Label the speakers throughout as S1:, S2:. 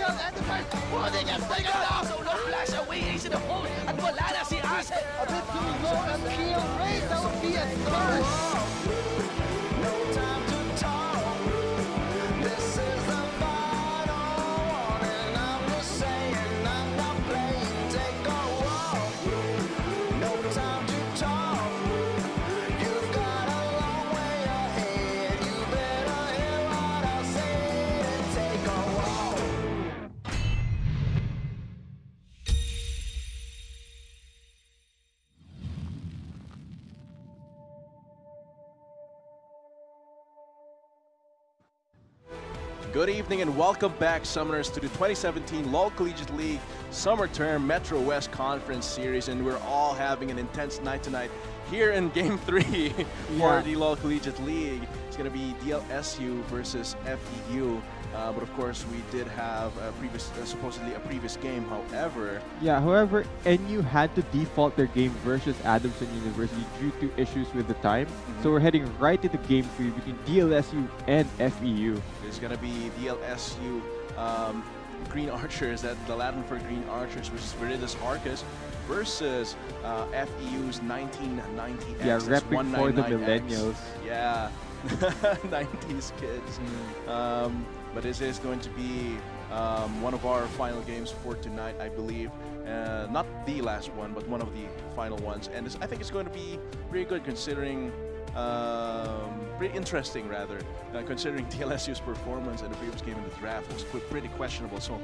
S1: ang enterprise. Pwede niya na. So no flash away, ace in the hole. At wala na si Ase.
S2: A bit too low on kill rate. That would be a curse.
S3: No time to talk. This is the final warning. I'm just saying I'm not playing. Take a walk. No time to talk. You've got a long way ahead. You better hear what I say and take a walk.
S4: Good evening and welcome back, Summoners, to the 2017 LoL Collegiate League Summer Term Metro West Conference Series, and we're all having an intense night tonight here in Game 3 for the LoL Collegiate League. It's going to be DLSU versus FEU, but of course we did have a previous, supposedly a previous game. However,
S5: NU had to default their game versus Adamson University due to issues with the time. So we're heading right into Game 3 between DLSU and FEU.
S4: It's going to be DLSU Green Archers, that the Latin for Green Archers, which is Viridius Arcus, versus FEU's 1990X.
S5: Yeah, repping for the millennials.
S4: Yeah, 90s kids. But this is going to be one of our final games for tonight, I believe. Not the last one, but one of the final ones. And I think it's going to be pretty good considering, pretty interesting rather, considering DLSU's performance in the previous game in the draft was pretty questionable. So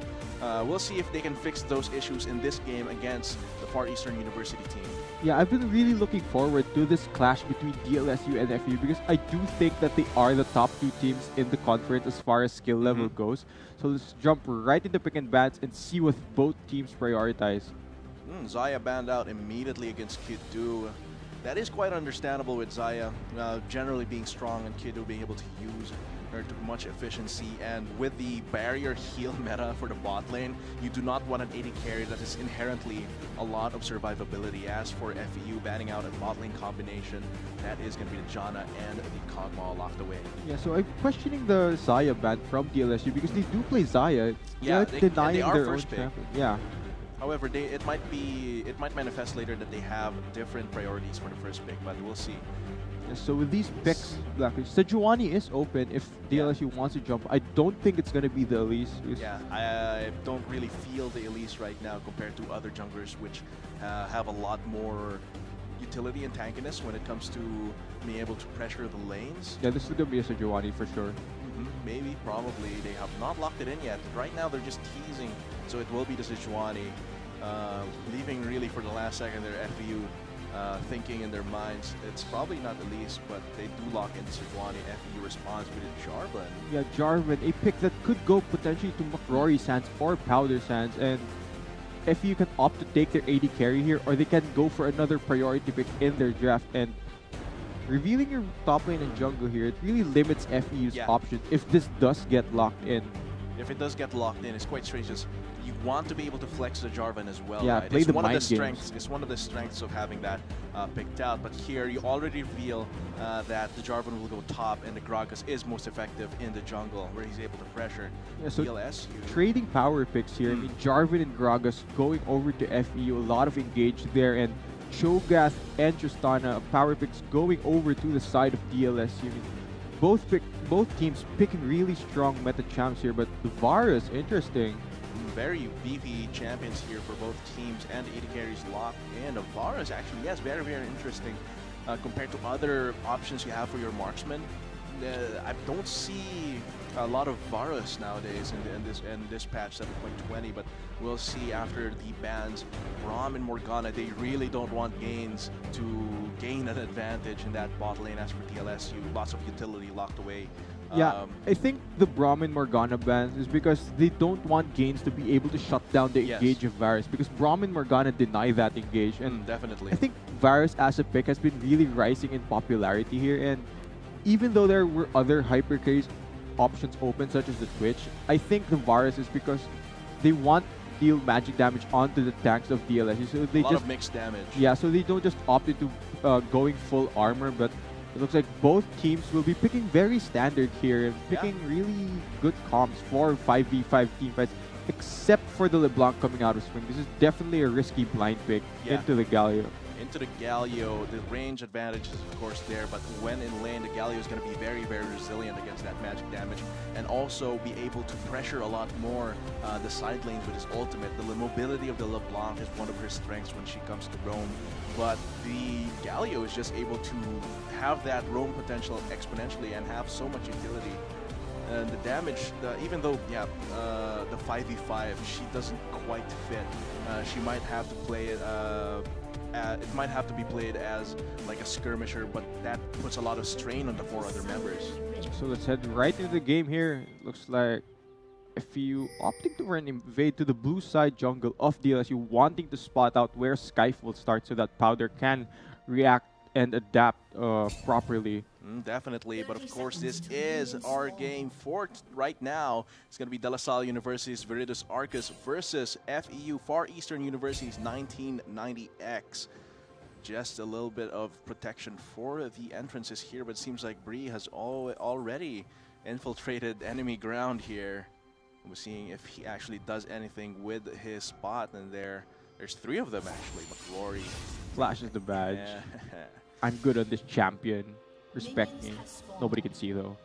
S4: we'll see if they can fix those issues in this game against the Far Eastern University team.
S5: Yeah, I've been really looking forward to this clash between DLSU and FEU because I do think that they are the top two teams in the conference as far as skill level goes. So let's jump right into pick and bans and see what both teams prioritize.
S4: Zaya banned out immediately against Kidu. That is quite understandable with Zaya generally being strong and Kidu being able to use her to much efficiency, and with the barrier heal meta for the bot lane, you do not want an AD carry that is inherently a lot of survivability. As for FEU banning out a bot lane combination, that is going to be the Janna and the Kog'Maw locked away.
S5: Yeah, so I'm questioning the Zaya ban from DLSU because they do play Zaya.
S4: Yeah,
S5: denying
S4: they are
S5: their
S4: first
S5: own
S4: pick.
S5: champion. Yeah.
S4: However, it might manifest later that they have different priorities for the first pick, but we'll see.
S5: Yeah, so with these picks, Sejuani is open if DLSU wants to jump. I don't think it's going to be the Elise.
S4: Yeah, I don't really feel the Elise right now compared to other junglers, which have a lot more utility and tankiness when it comes to being able to pressure the lanes.
S5: Yeah, this is going to be a Sejuani for sure.
S4: Maybe, probably. They have not locked it in yet. Right now, they're just teasing, so it will be the Sejuani. Leaving really for the last second their FEU thinking in their minds, it's probably not Elise, but they do lock in Sejuani. FEU responds with a Jarvan.
S5: Yeah, Jarvan, a pick that could go potentially to McRory Sands or Powder Sands, and FEU can opt to take their AD carry here, or they can go for another priority pick in their draft. And revealing your top lane and jungle here, it really limits FEU's options if this does get locked in.
S4: If it does get locked in, it's quite strange. You want to be able to flex the Jarvan as well,
S5: yeah,
S4: right?
S5: Play
S4: it's
S5: the
S4: one of the
S5: mind
S4: strengths.
S5: games.
S4: It's one of the strengths of having that picked out. But here, you already feel that the Jarvan will go top, and the Gragas is most effective in the jungle, where he's able to pressure DLSU.
S5: Trading power picks here. I mean, Jarvan and Gragas going over to FEU, a lot of engage there, and Cho'Gath and Tristana power picks going over to the side of DLSU. I mean, both teams picking really strong meta champs here, but the Varus, interesting.
S4: Very beefy champions here for both teams, and the AD carries locked in. Varus actually, yes, very, very interesting compared to other options you have for your marksman. I don't see a lot of Varus nowadays in this patch 7.20, but we'll see after the bans. Braum and Morgana, they really don't want Gains to gain an advantage in that bot lane. As for DLSU, lots of utility locked away.
S5: Yeah, I think the Braum and Morgana bans is because they don't want Gains to be able to shut down the engage of Varus, because Braum and Morgana deny that engage. And
S4: definitely.
S5: I think Varus as a pick has been really rising in popularity here, and even though there were other hyper carries options open, such as the Twitch, I think the Varus is because they want to deal magic damage onto the tanks of DLSU. So they
S4: a lot of mixed damage.
S5: Yeah, so they don't just opt into going full armor, but it looks like both teams will be picking very standard here and picking really good comps for 5v5 team fights. except for the LeBlanc coming out of swing. This is definitely a risky blind pick into the Galio.
S4: Into the Galio, the range advantage is of course there, but when in lane, the Galio is going to be very, very resilient against that magic damage, and also be able to pressure a lot more the side lanes with his ultimate. The mobility of the LeBlanc is one of her strengths when she comes to roam, but the Galio is just able to have that roam potential exponentially and have so much utility. And the damage, even though, the 5v5, she doesn't quite fit. She might have to play it, it might have to be played as like a skirmisher, but that puts a lot of strain on the 4 other members.
S5: So let's head right into the game here. Looks like FEU opting to run invade to the blue side jungle of DLSU, wanting to spot out where Skyfe will start so that Powder can react and adapt properly.
S4: Definitely, but of course this is our game for right now. It's going to be DLSU University's Viridus Arcus versus FEU Far Eastern University's 1990X. Just a little bit of protection for the entrances here, but it seems like Bree has already infiltrated enemy ground here. We're seeing if he actually does anything with his spot, and there's 3 of them actually. McRory
S5: Flashes the badge.
S4: Yeah.
S5: I'm good on this champion. Respect me. Nobody can see though.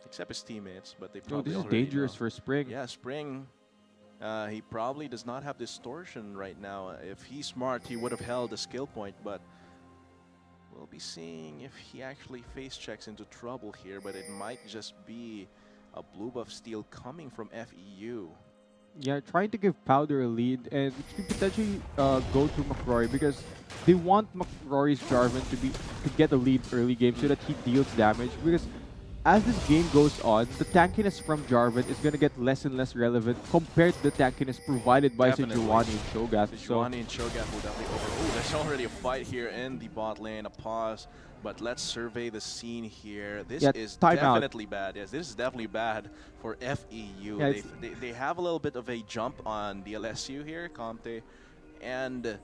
S4: Except his teammates, but they
S5: Oh,
S4: probably
S5: this is
S4: already
S5: dangerous
S4: know.
S5: for Spring.
S4: Yeah, Spring. He probably does not have distortion right now. If he's smart, he would have held a skill point, but we'll be seeing if he actually face checks into trouble here, but it might just be a blue buff steal coming from FEU.
S5: Yeah, trying to give Powder a lead, and it could potentially go to McRory because they want McRory's Jarvan to get a lead early game so that he deals damage. Because as this game goes on, the tankiness from Jarvan is going to get less and less relevant compared to the tankiness provided by Sejuani and Shogath.
S4: Sejuani and Shogath will definitely over. Oh, there's already a fight here in the bot lane. A pause. But let's survey the scene here. This is definitely bad. Yes, this is definitely bad for FEU.
S5: Yeah,
S4: they have a little bit of a jump on DLSU here. Comte and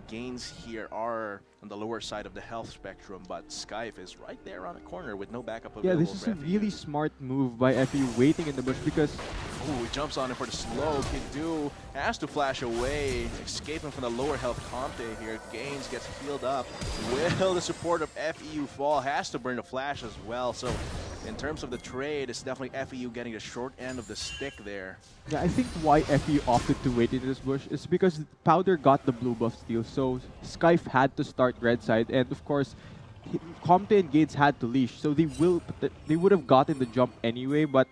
S4: Gains here are on the lower side of the health spectrum, but Skyfe is right there on the corner with no backup available.
S5: Yeah, this is a really smart move by FEU waiting in the bush because...
S4: Oh, he jumps on him for the slow. Kidu has to flash away, escaping from the lower health Comte here. Gains gets healed up. Will the support of FEU fall? Has to burn the flash as well. So in terms of the trade, it's definitely FEU getting the short end of the stick there.
S5: Yeah, I think why FEU opted to wait in this bush is because Powder got the blue buff steal, so Skyfe had to start red side, and of course, Comte and Gates had to leash, so they would have gotten the jump anyway, but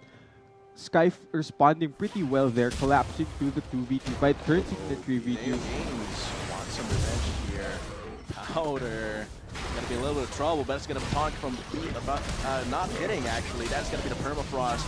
S5: Skyfe responding pretty well there, collapsing to the 2v2 fight, turns into the 3v2.
S4: Gains want some revenge here. Powder gonna be a little bit of trouble, but it's gonna taunt from not hitting actually. That's gonna be the permafrost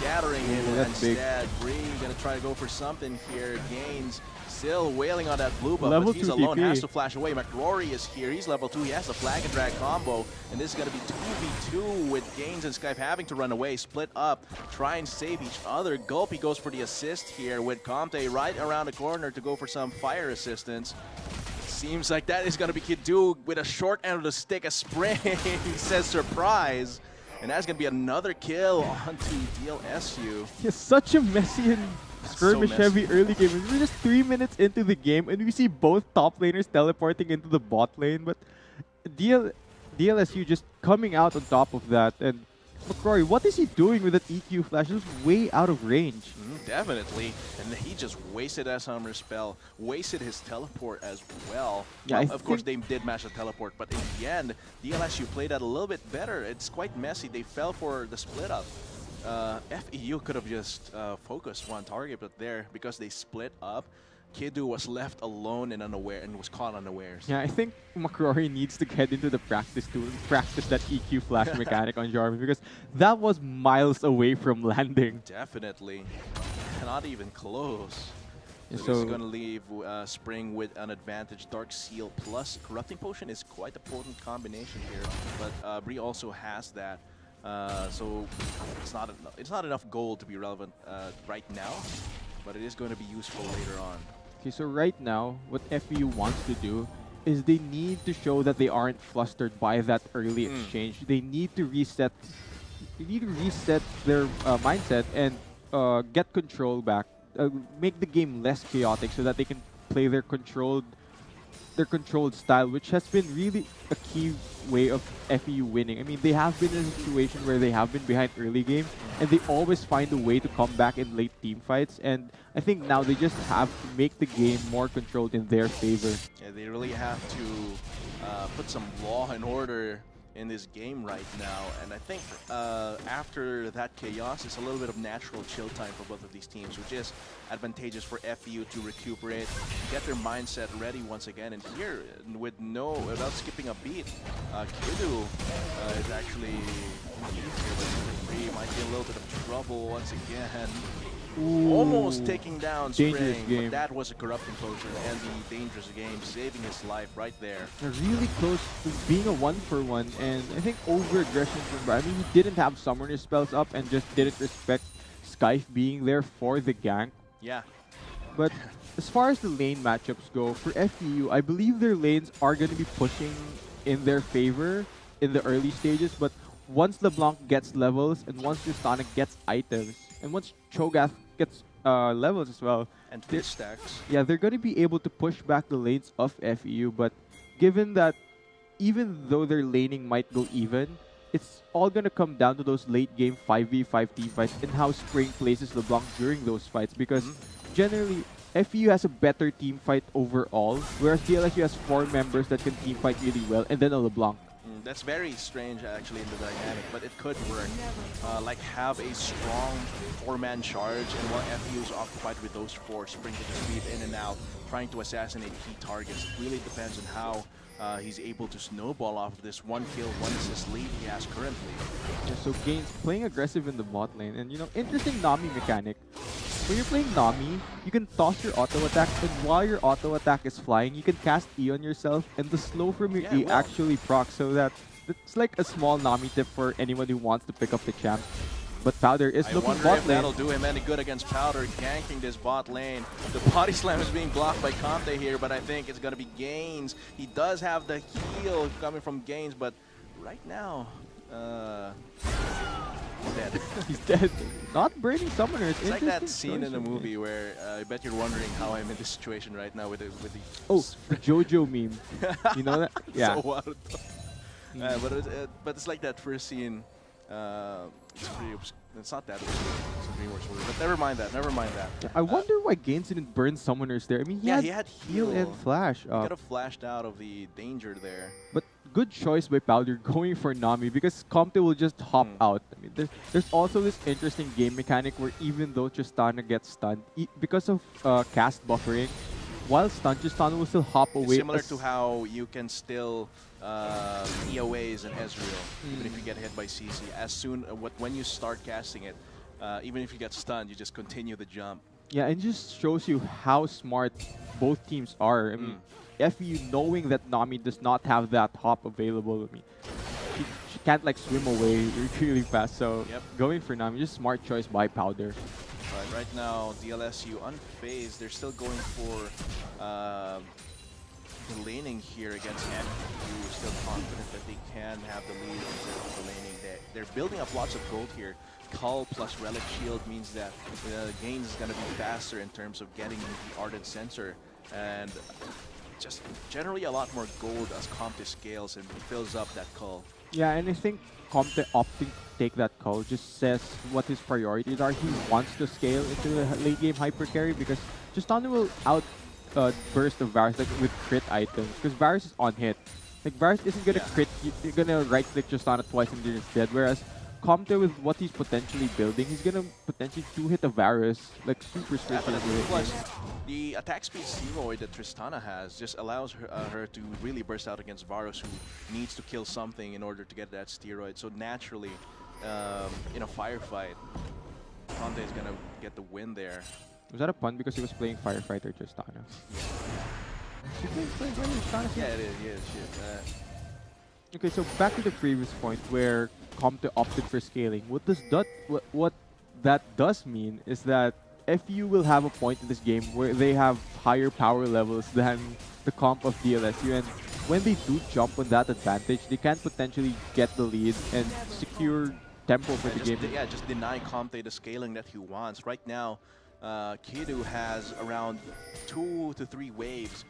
S4: shattering him instead. Bree gonna try to go for something here. Gains still wailing on that blue buff, but he's alone, has to flash away. McRory is here, he's level 2, he has the flag and drag combo, and this is gonna be 2v2 with Gains and Skyfe having to run away, split up, try and save each other. Gulpy goes for the assist here with Comte right around the corner to go for some fire assistance. Seems like that is gonna be Kidu with a short end of the stick, a spring. He says surprise. And that's gonna be another kill onto DLSU.
S5: It's such a messy and skirmish-heavy early game. We're just 3 minutes into the game, and we see both top laners teleporting into the bot lane. But DLSU just coming out on top of that. And McRory, what is he doing with that EQ flash? It was way out of range.
S4: Definitely. And he just wasted that summer spell, wasted his teleport as well.
S5: Yeah,
S4: well, of course, they did match the teleport, but in the end, DLSU played that a little bit better. It's quite messy. They fell for the split up. FEU could have just focused one target, but there, because they split up, Kidu was left alone and unaware and was caught unawares.
S5: Yeah, I think McRory needs to get into the practice to practice that EQ flash mechanic on Jarvan because that was miles away from landing.
S4: Definitely. Not even close.
S5: Yeah,
S4: so this is going to leave Spring with an advantage. Dark Seal plus Corrupting Potion is quite a potent combination here, but Bree also has that. So it's not enough gold to be relevant right now, but it is going to be useful later on.
S5: Okay, so right now, what FEU wants to do is they need to show that they aren't flustered by that early exchange. They need to reset. They need to reset their mindset and get control back, make the game less chaotic so that they can play their controlled style, which has been really a key way of FEU winning. I mean, they have been in a situation where they have been behind early game, and they always find a way to come back in late team fights. And I think now they just have to make the game more controlled in their favor.
S4: Yeah, they really have to put some law and order in this game right now, and I think after that chaos, it's a little bit of natural chill time for both of these teams, which is advantageous for FEU to recuperate, get their mindset ready once again. And here, without skipping a beat, Kidu is actually might be in a little bit of trouble once again.
S5: Ooh,
S4: Almost taking down
S5: dangerous
S4: Spring,
S5: game.
S4: but that was a corrupting potion and the dangerous game, saving his life right there.
S5: They're really close to being a 1-for-1, and I think over-aggression from Brian. I mean, he didn't have summoner spells up and just didn't respect Skype being there for the gank.
S4: Yeah.
S5: But as far as the lane matchups go, for FEU, I believe their lanes are going to be pushing in their favor in the early stages, but once LeBlanc gets levels, and once Tristana gets items, and once Cho'Gath gets levels as well,
S4: And fish stacks.
S5: yeah, they're going to be able to push back the lanes of FEU. But given that even though their laning might go even, it's all going to come down to those late game 5v5 team fights and how Spring places LeBlanc during those fights, because generally FEU has a better team fight overall, whereas DLSU has 4 members that can team fight really well, and then a LeBlanc.
S4: That's very strange actually in the dynamic, but it could work. Like have a strong 4-man charge, and while FEU is occupied with those 4, Spring can just weave in and out, trying to assassinate key targets. It really depends on how he's able to snowball off of this 1 kill, 1 assist lead he has currently.
S5: Yeah, so Gaines playing aggressive in the bot lane, and interesting Nami mechanic. When you're playing Nami, you can toss your auto attack, and while your auto attack is flying, you can cast E on yourself, and the slow from your E actually procs, so it's like a small Nami tip for anyone who wants to pick up the champ. But Powder is looking
S4: wonder
S5: bot
S4: if
S5: lane.
S4: that'll do him any good against Powder, ganking this bot lane. The body slam is being blocked by Conte here, but I think it's going to be Gaines. He does have the heal coming from Gaines, but right now, he's dead.
S5: He's dead. Not burning summoners.
S4: It's like that
S5: Interesting
S4: scene
S5: choice
S4: in the
S5: from
S4: movie where I bet you're wondering how I'm in this situation right now with the
S5: Oh, the JoJo meme. You know that? Yeah.
S4: So wild. But it's like that first scene. It's not that obscure. It's a DreamWorks movie. But never mind that. Never mind that.
S5: I wonder why Gaines didn't burn summoners there. I mean, he had heal and flash.
S4: He could have flashed out of the danger there.
S5: But good choice by Powder going for Nami, because Comte will just hop out. I mean, there's also this interesting game mechanic where even though Tristana gets stunned, because of cast buffering, while stunned, Tristana will still hop away.
S4: It's similar to how you can still EOAs and Ezreal, even if you get hit by CC. When you start casting it, even if you get stunned, you just continue the jump.
S5: Yeah, and just shows you how smart both teams are. I mean, FEU knowing that Nami does not have that hop available. I mean, she can't like swim away really fast. So going for Nami, just smart choice by Powder.
S4: Right now, DLSU unfazed. They're still going for the laning here against FEU. Still confident that they can have the lead in the laning. They're building up lots of gold here. Cull plus Relic Shield means that Gaines is going to be faster in terms of getting the Ardent Sensor, and just generally a lot more gold as Comte scales and fills up that Cull.
S5: Yeah, and I think Comte opting to take that call just says what his priorities are. He wants to scale into the late game hyper carry, because Tristana will burst of Varus like with crit items, because Varus is on hit. Like Varus isn't gonna crit, you're gonna right click Tristana twice and you're dead, whereas Comte with what he's potentially building, he's gonna potentially 2-hit a Varus like super straightforward.
S4: Plus, the attack speed steroid that Tristana has just allows her to really burst out against Varus, who needs to kill something in order to get that steroid. So naturally, in a firefight, Conte is gonna get the win there.
S5: Was that a pun because he was playing Firefighter Tristana?
S4: Yeah, it is. Yeah, shit.
S5: Okay, so back to the previous point where Comte opted for scaling. What that does mean is that FEU will have a point in this game where they have higher power levels than the comp of DLSU, and when they do jump on that advantage, they can potentially get the lead and secure tempo for the game.
S4: Yeah, just deny Comte the scaling that he wants. Right now, Kidu has around 2 to 3 waves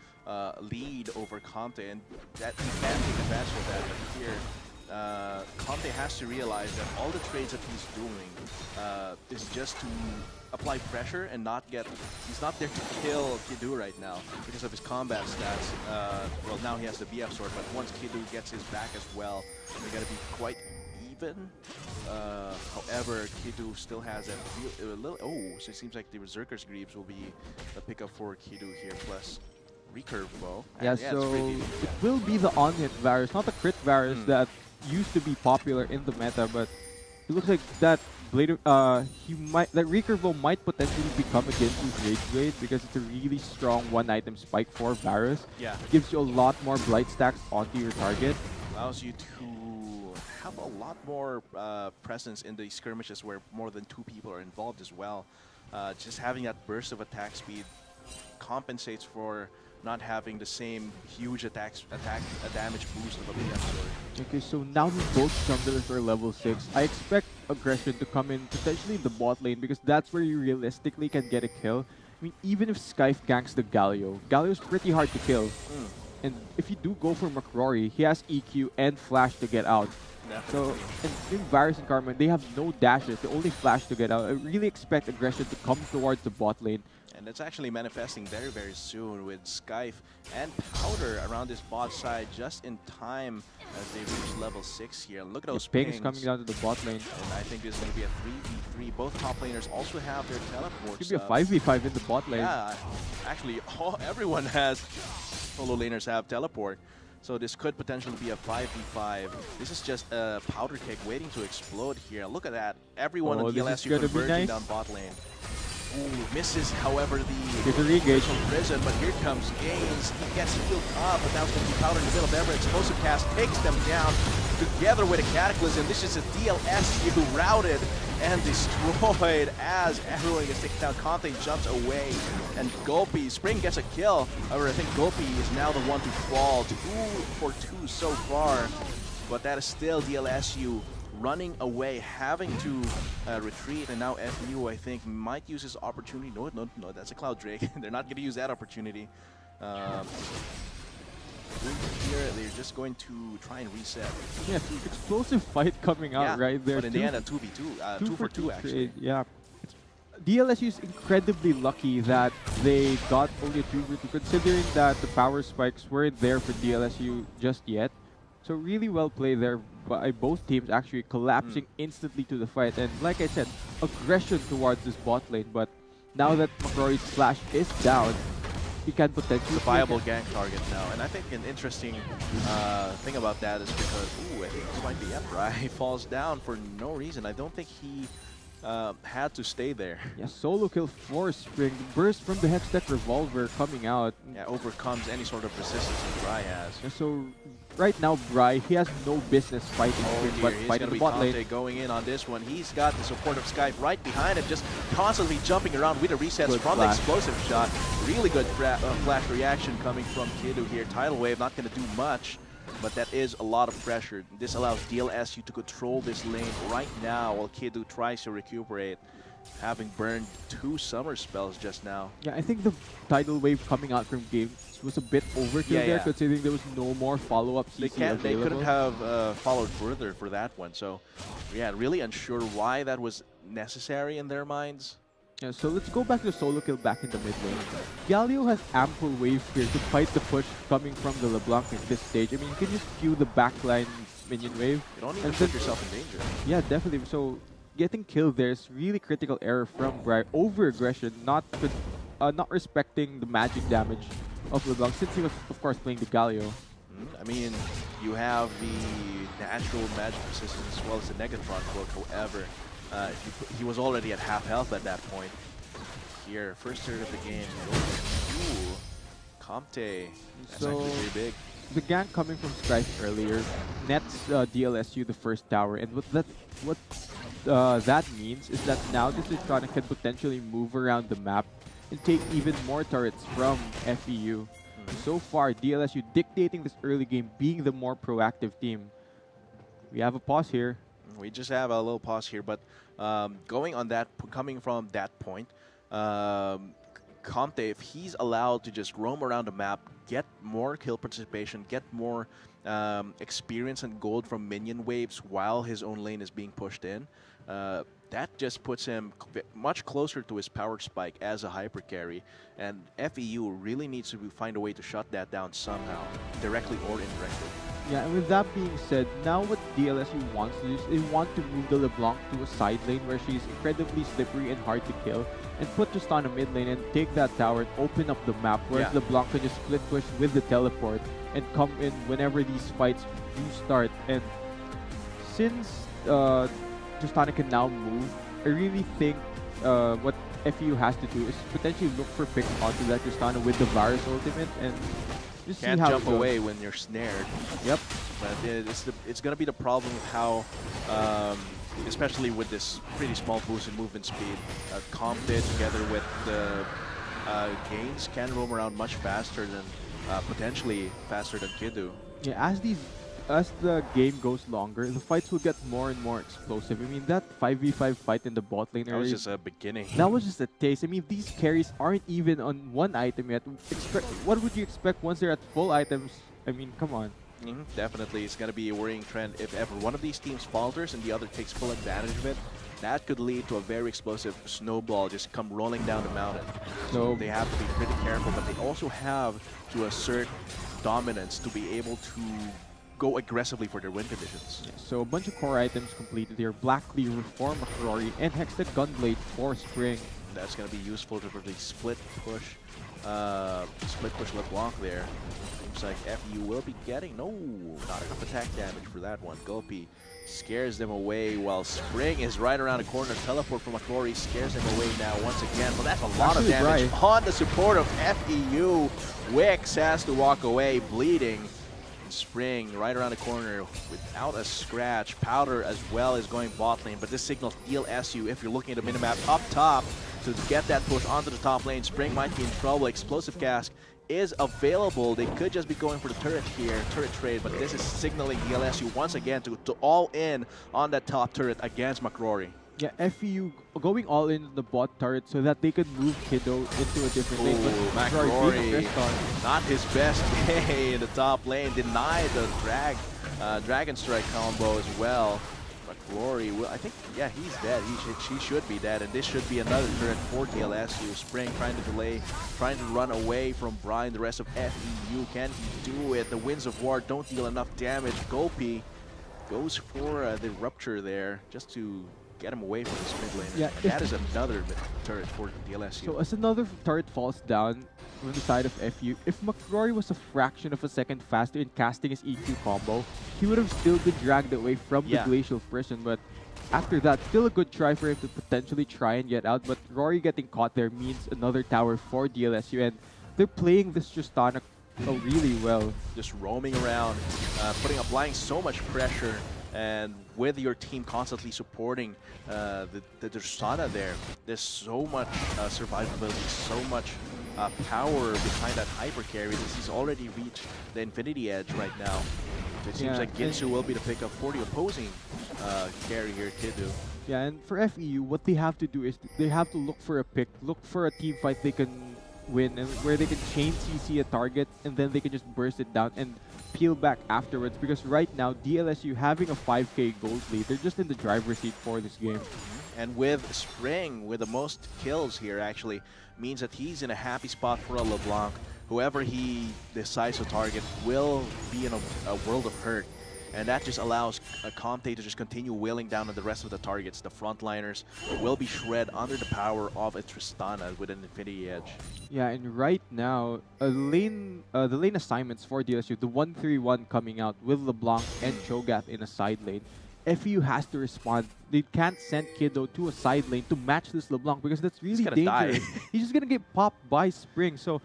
S4: lead over Comte, and that he can take advantage of that. But here, Comte has to realize that all the trades that he's doing is just to apply pressure and not get... He's not there to kill Kidu right now because of his combat stats. Well, now he has the BF sword, but once Kidu gets his back as well, they're going to be quite even. However, Kidu still has a little... Oh, so it seems like the Berserker's Greaves will be the pickup for Kidu here, plus recurve bow.
S5: Yeah, so it will be the on-hit Varus, not the crit Varus that used to be popular in the meta, but it looks like that Blade, that recurve bow might potentially become a Gensu's Rage Blade because it's a really strong one-item spike for Varus.
S4: Yeah.
S5: It gives you a lot more blight stacks onto your target.
S4: Allows you to have a lot more presence in the skirmishes where more than 2 people are involved as well. Just having that burst of attack speed compensates for not having the same huge damage boost of a BF sword.
S5: Okay, so now that both junglers are level 6, I expect aggression to come in potentially in the bot lane because that's where you realistically can get a kill. I mean, even if Skype ganks the Galio, Galio's pretty hard to kill. And if you do go for McRory, he has EQ and Flash to get out.
S4: Definitely.
S5: So, in Varus and Karma, they have no dashes, they only Flash to get out. I really expect aggression to come towards the bot lane.
S4: And it's actually manifesting very, very soon with Skype and Powder around this bot side just in time as they reach level 6 here. Look at those pings.
S5: Pings coming down to the bot lane.
S4: And I think this is going to be a 3v3. Both top laners also have their teleports.
S5: It could be a 5v5 in the bot lane.
S4: Yeah, actually, everyone has solo laners have teleport. So this could potentially be a 5v5. This is just a powder keg waiting to explode here. Look at that. Everyone on DLSU converging down bot lane. Ooh, misses, however, the
S5: re-engage
S4: prison, but here comes Gaines. He gets healed up, but now it's going to be Powder in the middle. Never explosive cast takes them down together with a Cataclysm. This is a DLSU routed and destroyed as everyone gets taken down. Conte jumps away, and Gopi, Spring gets a kill. However, I think Gopi is now the one to fall. 2 for 2 so far, but that is still DLSU running away, having to retreat, and now FEU, I think, might use his opportunity. No, that's a Cloud Drake. They're not going to use that opportunity. Here, they're just going to try and reset.
S5: Yeah, explosive fight coming out right there.
S4: But in the end, a 2v2, 2 for 2 actually.
S5: Yeah. DLSU is incredibly lucky that they got only a 2 for 2, considering that the power spikes weren't there for DLSU just yet. So really well played there by both teams, actually collapsing instantly to the fight. And like I said, aggression towards this bot lane. But now that McRory's Flash is down, he can potentially...
S4: It's a viable gank target now. And I think an interesting thing about that is because, ooh, I think this might be Epra. He falls down for no reason. I don't think he had to stay there.
S5: Yeah, solo kill for Spring. Burst from the Hextech Revolver coming out.
S4: Yeah, overcomes any sort of resistance that Bry has.
S5: Yeah, so right now, Bry, he has no business fighting Spring, but fighting the bot lane.
S4: Going in on this one. He's got the support of Skype right behind him, just constantly jumping around with the resets
S5: Good
S4: from
S5: flash.
S4: the explosive shot. Really good flash reaction coming from Kidu here. Tidal Wave not going to do much, but that is a lot of pressure. This allows DLSU to control this lane right now while Kidu tries to recuperate, having burned 2 summer spells just now.
S5: Yeah, I think the Tidal Wave coming out from games was a bit overkill there, considering there was no more follow-up CC available.
S4: They couldn't have followed further for that one. So, yeah, really unsure why that was necessary in their minds.
S5: Yeah, so let's go back to solo kill back in the mid lane. Galio has ample wave here to fight the push coming from the LeBlanc at this stage. I mean, you can just queue the backline minion wave.
S4: You don't even put yourself in danger.
S5: Yeah, definitely. So getting killed there is really critical error from Bry. Over-aggression, not respecting the magic damage of LeBlanc, since he was, of course, playing the Galio.
S4: I mean, you have the natural magic resistance as well as the Negatron cloak. However, he was already at half health at that point. Here, first third of the game. Ooh, Comte. That's actually pretty big.
S5: The gank coming from Strife earlier nets DLSU the first tower, and what that means is that now this Electronic can potentially move around the map and take even more turrets from FEU. So far, DLSU dictating this early game, being the more proactive team. We have a pause here.
S4: We just have a little pause here, but going on that, coming from that point, Comte, if he's allowed to just roam around the map, get more kill participation, get more experience and gold from minion waves while his own lane is being pushed in, that just puts him much closer to his power spike as a hyper carry. And FEU really needs to find a way to shut that down somehow, directly or indirectly.
S5: Yeah, and with that being said, now what DLSU wants to do is they want to move the LeBlanc to a side lane where she's incredibly slippery and hard to kill, and put just on a mid lane and take that tower and open up the map, whereas LeBlanc can just split push with the teleport and come in whenever these fights do start. And since Tristana can now move, I really think what FEU has to do is potentially look for picks onto that Tristana with the Varus ultimate and just
S4: Can't
S5: see how
S4: jump away when you're snared.
S5: Yep.
S4: But it's going to be the problem of how, especially with this pretty small boost in movement speed, Comte together with the gains can roam around much faster than, potentially faster than Kidu.
S5: Yeah, as the game goes longer, the fights will get more and more explosive. I mean, that 5v5 fight in the bot lane
S4: That was just a beginning.
S5: That was just a taste. I mean, these carries aren't even on one item yet. What would you expect once they're at full items? I mean, come on.
S4: Definitely, it's going to be a worrying trend. If ever one of these teams falters and the other takes full advantage of it, that could lead to a very explosive snowball just come rolling down the mountain. So they have to be pretty careful, but they also have to assert dominance to be able to go aggressively for their win conditions.
S5: Yeah, so a bunch of core items completed here. Black Cleaver for McCrory and Hextech Gunblade for Spring.
S4: That's going to be useful to really split push LeBlanc there. Seems like FEU will be getting, no, not enough attack damage for that one. Gulpy scares them away while Spring is right around the corner. Teleport from McCrory scares them away now once again. Well, that's a lot of damage on the support of FEU. Wix has to walk away bleeding. Spring right around the corner without a scratch. Powder as well is going bot lane, but this signals DLSU if you're looking at the minimap up top to get that push onto the top lane. Spring might be in trouble. Explosive Cask is available. They could just be going for the turret here, turret trade, but this is signaling DLSU once again to all in on that top turret against McCrory.
S5: Yeah, FEU going all in the bot turret so that they could move Kiddo into a different lane. But
S4: McCrory, not his best day in the top lane. Denied the Dragon Strike combo as well. McCrory, I think, yeah, he's dead. He should be dead, and this should be another turret for DLSU. Spring trying to delay, trying to run away from Brian. The rest of FEU, can he do it? The Winds of War don't deal enough damage. Gulpy goes for the Rupture there just to get him away from this mid lane. Yeah, that is another turret for DLSU.
S5: So as another turret falls down from the side of FEU, if McCrory was a fraction of a second faster in casting his EQ combo, he would have still been dragged away from the Glacial Prison. But after that, still a good try for him to potentially try and get out. But Rory getting caught there means another tower for DLSU, and they're playing this Tristana really well.
S4: Just roaming around, applying so much pressure. And with your team constantly supporting the Tristana there, there's so much survivability, so much power behind that hyper carry. He's already reached the Infinity Edge right now. It seems like Ginsu will be the pickup for the opposing carry here, Kidu.
S5: Yeah, and for FEU, what they have to do is they have to look for a pick, look for a team fight they can win, and where they can chain CC a target, and then they can just burst it down and peel back afterwards. Because right now, DLSU having a 5k gold lead, they're just in the driver's seat for this game.
S4: And with Spring, with the most kills here actually, means that he's in a happy spot for a LeBlanc. Whoever he decides to target will be in a world of hurt. And that just allows Comte to just continue wheeling down on the rest of the targets. The frontliners will be shred under the power of a Tristana with an Infinity Edge.
S5: Yeah, and right now, the lane assignments for DLSU, the 1-3-1 coming out with LeBlanc and Cho'Gath in a side lane. FEU has to respond. They can't send Kiddo to a side lane to match this LeBlanc because that's really dangerous. He's just gonna get popped by Spring. So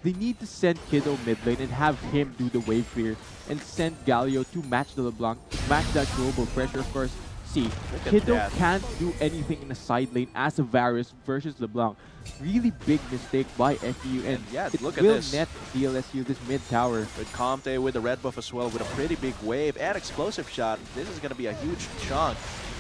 S5: they need to send Kiddo mid lane and have him do the wave clear and send Galio to match the LeBlanc, match that global pressure. Of course, see,
S4: Look at
S5: Kiddo
S4: that.
S5: can't do anything in the side lane as a Varus versus LeBlanc. Really big mistake by FEU, and
S4: yeah,
S5: it
S4: look at
S5: will
S4: this.
S5: net DLSU this mid tower.
S4: With Comte with the red buff as well, with a pretty big wave and explosive shot. This is going to be a huge chunk.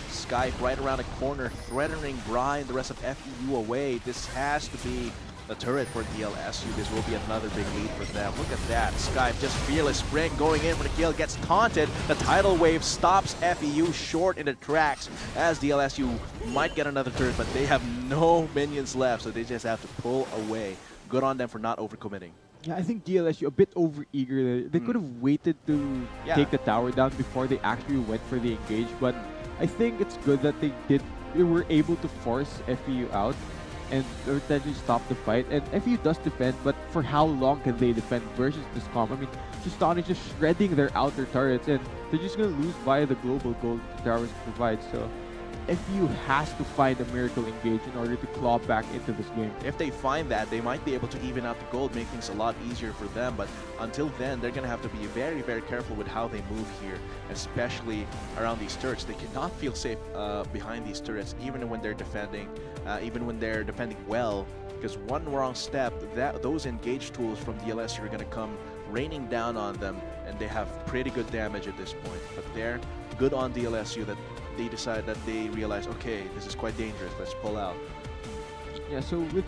S4: Skype right around the corner, threatening Brian, the rest of FEU away. This has to be the turret for DLSU. This will be another big lead for them. Look at that. Skype just fearless sprint going in for the kill, gets taunted. The tidal wave stops FEU short in the tracks as DLSU might get another turret, but they have no minions left, so they just have to pull away. Good on them for not overcommitting.
S5: Yeah, I think DLSU a bit overeager. They could have waited to take the tower down before they actually went for the engage, but I think it's good that they were able to force FEU out and potentially stop the fight. And FEU does defend, but for how long can they defend versus this comp? I mean, Justani is just shredding their outer turrets, and they're just going to lose via the global gold the towers provide. So FEU has to find a miracle engage in order to claw back into this game.
S4: If they find that, they might be able to even out the gold, make things a lot easier for them. But until then, they're going to have to be very, very careful with how they move here, especially around these turrets. They cannot feel safe behind these turrets, even when they're defending, well, because one wrong step, those engage tools from DLSU are going to come raining down on them, and they have pretty good damage at this point. But they're good on DLSU that they decide that they realize, okay, this is quite dangerous, let's pull out.
S5: Yeah, so with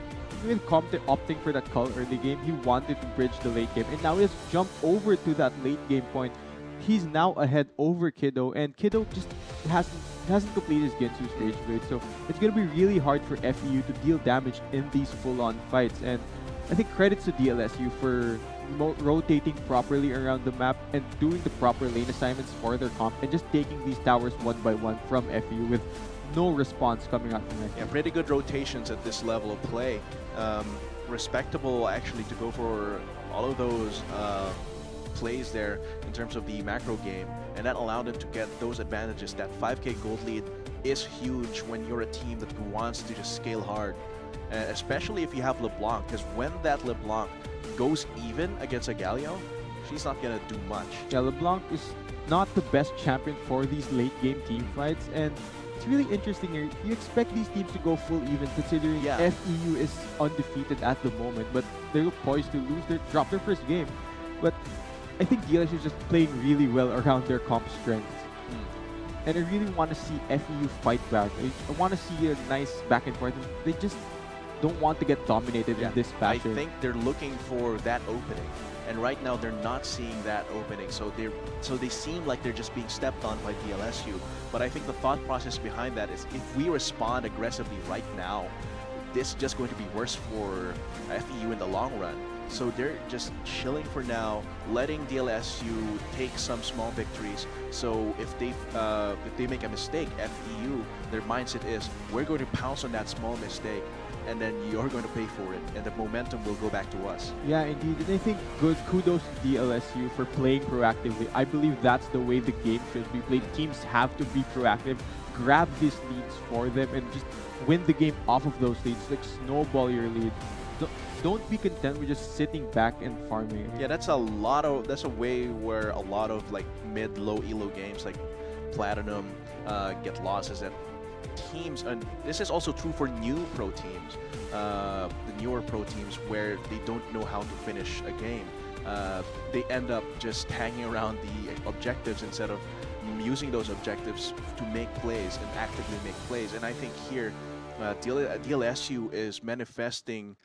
S5: Comte opting for that call early game, he wanted to bridge the late game, and now he has jumped over to that late game point. He's now ahead over Kiddo, and Kiddo just hasn't completed his Gensu's Rage Blade, so it's going to be really hard for FEU to deal damage in these full-on fights. And I think credits to DLSU for rotating properly around the map and doing the proper lane assignments for their comp and just taking these towers one by one from FEU with no response coming out from FEU.
S4: Yeah, pretty good rotations at this level of play. Respectable actually to go for all of those plays there in terms of the macro game, and that allowed them to get those advantages. That 5k gold lead is huge when you're a team that wants to just scale hard, especially if you have LeBlanc, because when that LeBlanc goes even against a Galio, she's not gonna do much.
S5: Yeah, LeBlanc is not the best champion for these late game team fights, and it's really interesting here. You expect these teams to go full even, considering FEU is undefeated at the moment, but they're poised to drop their first game. But I think DLSU is just playing really well around their comp strengths. And I really want to see FEU fight back. I want to see a nice back and forth. They just don't want to get dominated in this fashion.
S4: I think they're looking for that opening, and right now they're not seeing that opening. So they seem like they're just being stepped on by DLSU. But I think the thought process behind that is, if we respond aggressively right now, this is just going to be worse for FEU in the long run. So they're just chilling for now, letting DLSU take some small victories. So if they make a mistake, FEU, their mindset is, we're going to pounce on that small mistake, and then you're going to pay for it, and the momentum will go back to us.
S5: Yeah, indeed. And I think kudos to DLSU for playing proactively. I believe that's the way the game should be played. Teams have to be proactive, grab these leads for them, and just win the game off of those leads, like snowball your lead. Don't be content with just sitting back and farming.
S4: Yeah, that's a way where a lot of like mid-low elo games like Platinum get losses at teams, and this is also true for new pro teams, the newer pro teams, where they don't know how to finish a game. They end up just hanging around the objectives instead of using those objectives to make plays and actively make plays. And I think here DLSU is manifesting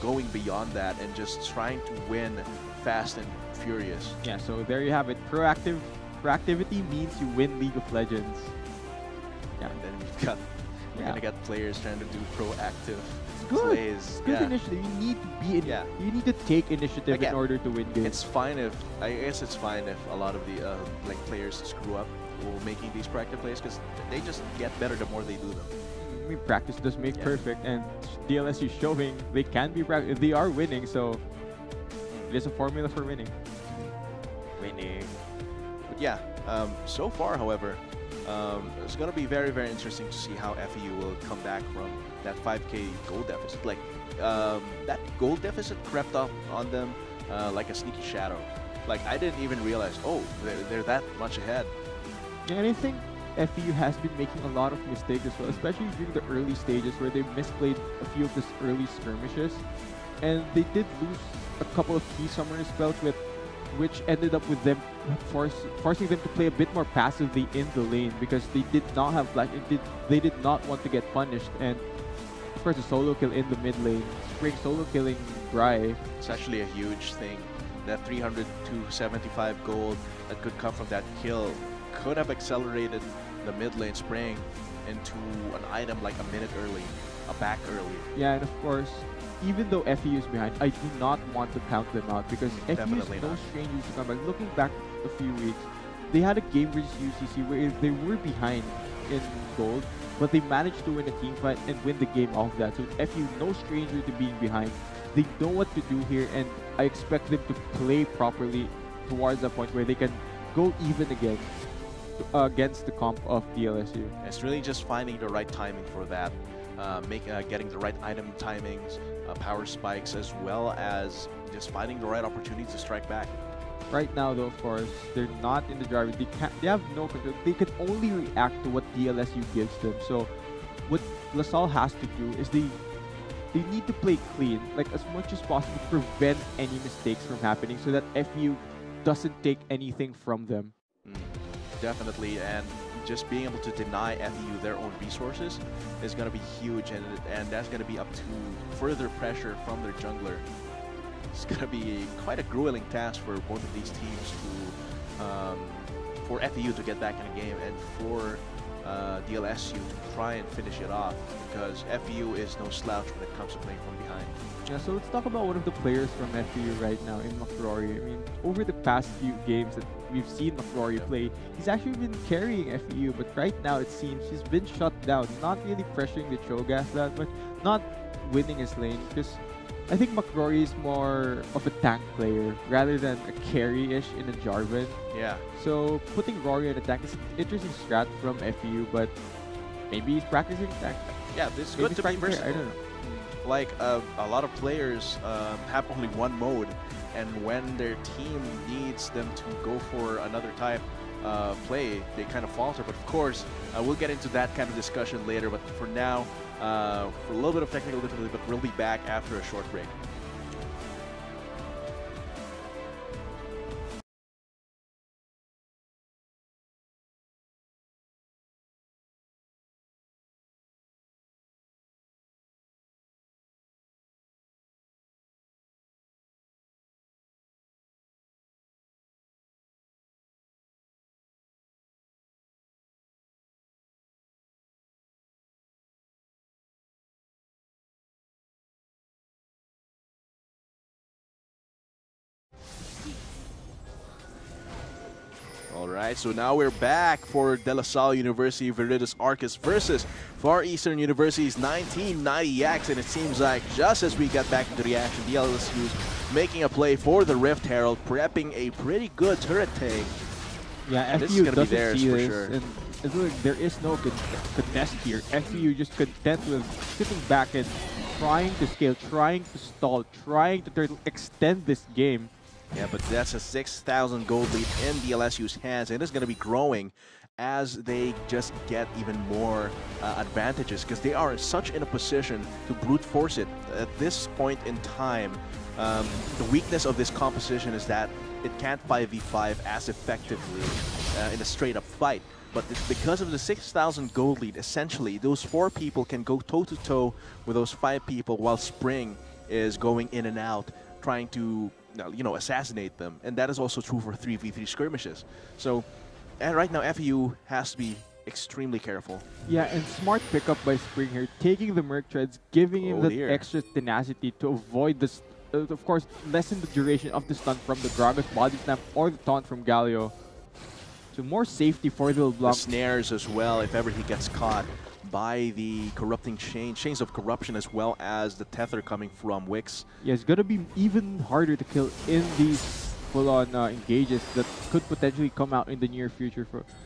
S4: going beyond that and just trying to win fast and furious.
S5: Yeah, so there you have it. Proactivity means you win League of Legends. Yeah.
S4: And then we're gonna get players trying to do proactive
S5: good.
S4: plays.
S5: Good initiative. You need to be you need to take initiative in order to win games.
S4: It's fine if I guess it's fine if a lot of the like players screw up while making these proactive plays, because they just get better the more they do them.
S5: I mean, practice does make perfect, and DLSU is showing they can be practice. They are winning, so it is a formula for winning.
S4: But yeah, so far, however, it's going to be very, very interesting to see how FEU will come back from that 5k gold deficit. Like, that gold deficit crept up on them like a sneaky shadow. Like, I didn't even realize, oh, they're that much ahead.
S5: Yeah, and I think FEU has been making a lot of mistakes as well, especially during the early stages where they misplayed a few of the early skirmishes. And they did lose a couple of key summoner spells which ended up with them forcing them to play a bit more passively in the lane because they did not have flash. They did not want to get punished. And of course, a solo kill in the mid lane, Spring solo killing Dry.
S4: It's actually a huge thing. That 300 to 75 gold that could come from that kill could have accelerated the mid lane Spring into an item like a minute early, a back early.
S5: Yeah, and of course, even though FEU is behind, I do not want to count them out because FEU is
S4: Definitely
S5: no
S4: not.
S5: strangers to come back. Looking back a few weeks, they had a game versus UCC where they were behind in gold, but they managed to win a team fight and win the game off that. So FEU, no stranger to being behind. They know what to do here, and I expect them to play properly towards a point where they can go even again against the comp of DLSU.
S4: It's really just finding the right timing for that, getting the right item timings, power spikes, as well as just finding the right opportunity to strike back.
S5: Right now, though, of course, they're not in the driver. They have no control. They can only react to what DLSU gives them. So, what LaSalle has to do is they need to play clean, like as much as possible, to prevent any mistakes from happening, so that FEU doesn't take anything from them.
S4: Definitely, and just being able to deny FEU their own resources is going to be huge, and that's going to be up to further pressure from their jungler. It's going to be quite a grueling task for both of these teams to, for FEU to get back in the game and for DLSU to try and finish it off, because FEU is no slouch when it comes to playing from behind.
S5: Yeah, so let's talk about one of the players from FEU right now in McRory. I mean, over the past few games that we've seen McRory play, he's actually been carrying FEU, but right now it seems he's been shut down, not really pressuring the Cho'Gath that much, not winning his lane, because I think McRory is more of a tank player rather than a carry-ish in a Jarvan.
S4: Yeah.
S5: So putting Rory in a tank is an interesting strat from FEU, but maybe he's practicing tank.
S4: Yeah, this is
S5: Maybe
S4: good to
S5: he's
S4: be
S5: practicing
S4: versatile.
S5: I don't know.
S4: Like a lot of players have only one mode, and when their team needs them to go for another type play, they kind of falter. But of course, we'll get into that kind of discussion later. But for now, for a little bit of technical difficulty, but we'll be back after a short break. Alright, so now we're back for De La Salle University Viridis Arcus versus Far Eastern University's 1990X, and it seems like just as we got back into the action, DLSU's making a play for the Rift Herald, prepping a pretty good turret take.
S5: Yeah,
S4: And this is
S5: FEU
S4: gonna be
S5: doesn't
S4: theirs
S5: see
S4: for
S5: this,
S4: sure.
S5: and it's like there is no contest here. FEU just content with sitting back and trying to scale, trying to stall, trying to extend this game.
S4: Yeah, but that's a 6,000 gold lead in DLSU's hands, and it's going to be growing as they just get even more advantages, because they are such in a position to brute force it. At this point in time, the weakness of this composition is that it can't 5v5 as effectively in a straight-up fight. But because of the 6,000 gold lead, essentially, those 4 people can go toe-to-toe with those 5 people while Spring is going in and out, trying to assassinate them. And that is also true for 3v3 skirmishes. So, and right now, FEU has to be extremely careful.
S5: Yeah, and smart pickup by Spring here, taking the Merc Treads, giving him that
S4: dear.
S5: extra tenacity to avoid this, of course, lessen the duration of the stun from the Gragas Body Slam or the taunt from Galio. So more safety for the
S4: The
S5: LeBlanc.
S4: snares as well, if ever he gets caught by the corrupting chains of corruption, as well as the tether coming from Wix.
S5: Yeah, it's gonna be even harder to kill in these full-on engages that could potentially come out in the near future.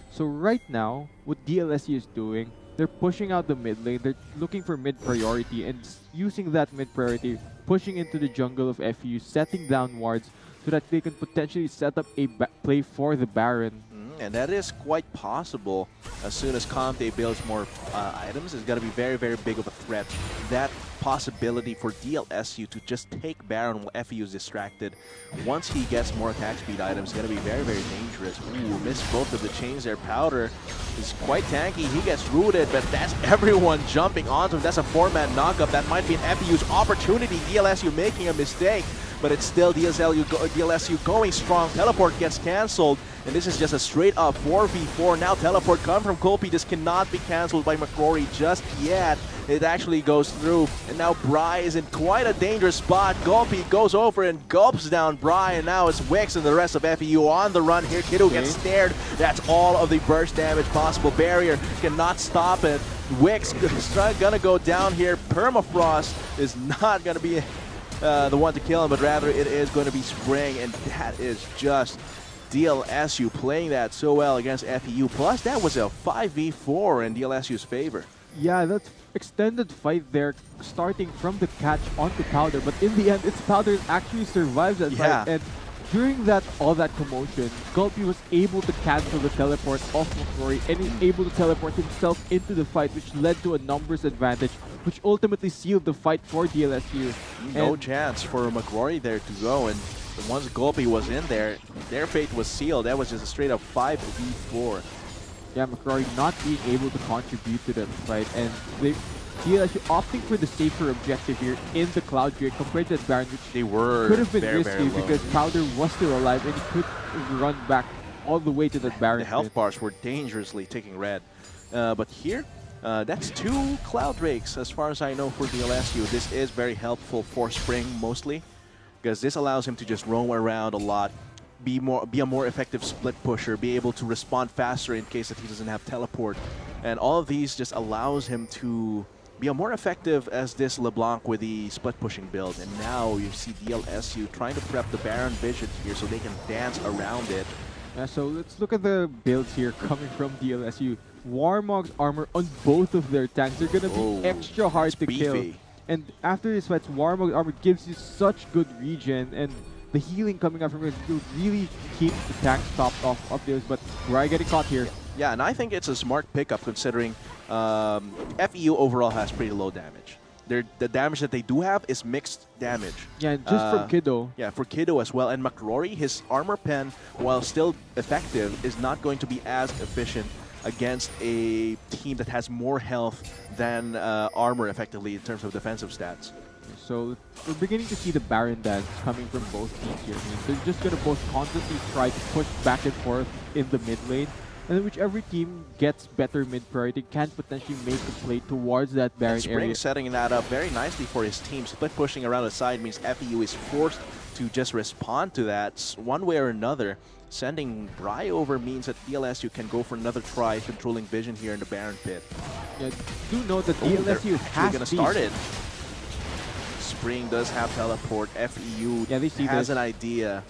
S5: So right now, what DLSU is doing, they're pushing out the mid lane. They're looking for mid priority and using that mid priority, pushing into the jungle of FEU, setting down wards so that they can potentially set up a play for the Baron.
S4: And that is quite possible. As soon as Comte builds more items, it's going to be very, very big of a threat. That possibility for DLSU to just take Baron while FEU is distracted, once he gets more attack speed items, is going to be very, very dangerous. Ooh, missed both of the chains there. Powder is quite tanky. He gets rooted, but that's everyone jumping onto him. That's a 4-man knockup. That might be an FEU's opportunity. DLSU making a mistake, but it's still DLSU going strong. Teleport gets cancelled, and this is just a straight-up 4v4. Now teleport come from Colby. This cannot be cancelled by McCrory just yet. It actually goes through, and now Bry is in quite a dangerous spot. Gulpy goes over and gulps down Bry, and now it's Wix and the rest of FEU on the run here. Kiddo gets snared. That's all of the burst damage possible. Barrier cannot stop it. Wix is gonna go down here. Permafrost is not gonna be the one to kill him, but rather it is going to be Spring, and that is just DLSU playing that so well against FEU. Plus, that was a 5v4 in DLSU's favor.
S5: Yeah, that extended fight there, starting from the catch onto Powder, but in the end, it's Powder that actually survives that fight. And during all that commotion, Gulpy was able to cancel the teleport off McCrory, and he's able to teleport himself into the fight, which led to a numbers advantage, which ultimately sealed the fight for DLSU.
S4: No chance for McCrory there to go, and once Gulpy was in there, their fate was sealed. That was just a straight up 5v4.
S5: Yeah, McCrory not being able to contribute to that fight, and DLSU opting for the safer objective here in the Cloud Drake compared to that Baron, which
S4: they were
S5: could have been
S4: very,
S5: risky because Powder was still alive and he could run back all the way to that Baron.
S4: The health bars were dangerously taking red. But here, that's 2 Cloud Drakes as far as I know for DLSU. This is very helpful for Spring mostly, because this allows him to just roam around a lot, be a more effective split pusher, be able to respond faster in case that he doesn't have teleport. And all of these just allows him to be a more effective as this LeBlanc with the split pushing build. And now you see DLSU trying to prep the Baron Vision here so they can dance around it.
S5: Yeah, so let's look at the builds here coming from DLSU. Warmog's armor on both of their tanks are going to be extra hard to kill. And after this fight, Warmog's armor gives you such good regen, and the healing coming out from it will really keep the tanks topped off of this. But Bry getting caught here.
S4: Yeah, and I think it's a smart pickup considering FEU overall has pretty low damage. The damage that they do have is mixed damage.
S5: Yeah, just from Kiddo.
S4: Yeah, for Kiddo as well. And McCrory, his armor pen, while still effective, is not going to be as efficient against a team that has more health than armor effectively in terms of defensive stats.
S5: So we're beginning to see the Baron dance coming from both teams here. They're just going to both constantly try to push back and forth in the mid lane. And then whichever team gets better mid priority can potentially make a play towards that Baron
S4: Spring
S5: area.
S4: setting that up very nicely for his team. Split pushing around the side means FEU is forced to just respond to that one way or another. Sending Bry over means that DLSU can go for another try controlling vision here in the Baron pit.
S5: Yeah, do note that DLSU has
S4: going to start it. Spring does have teleport. FEU has an idea.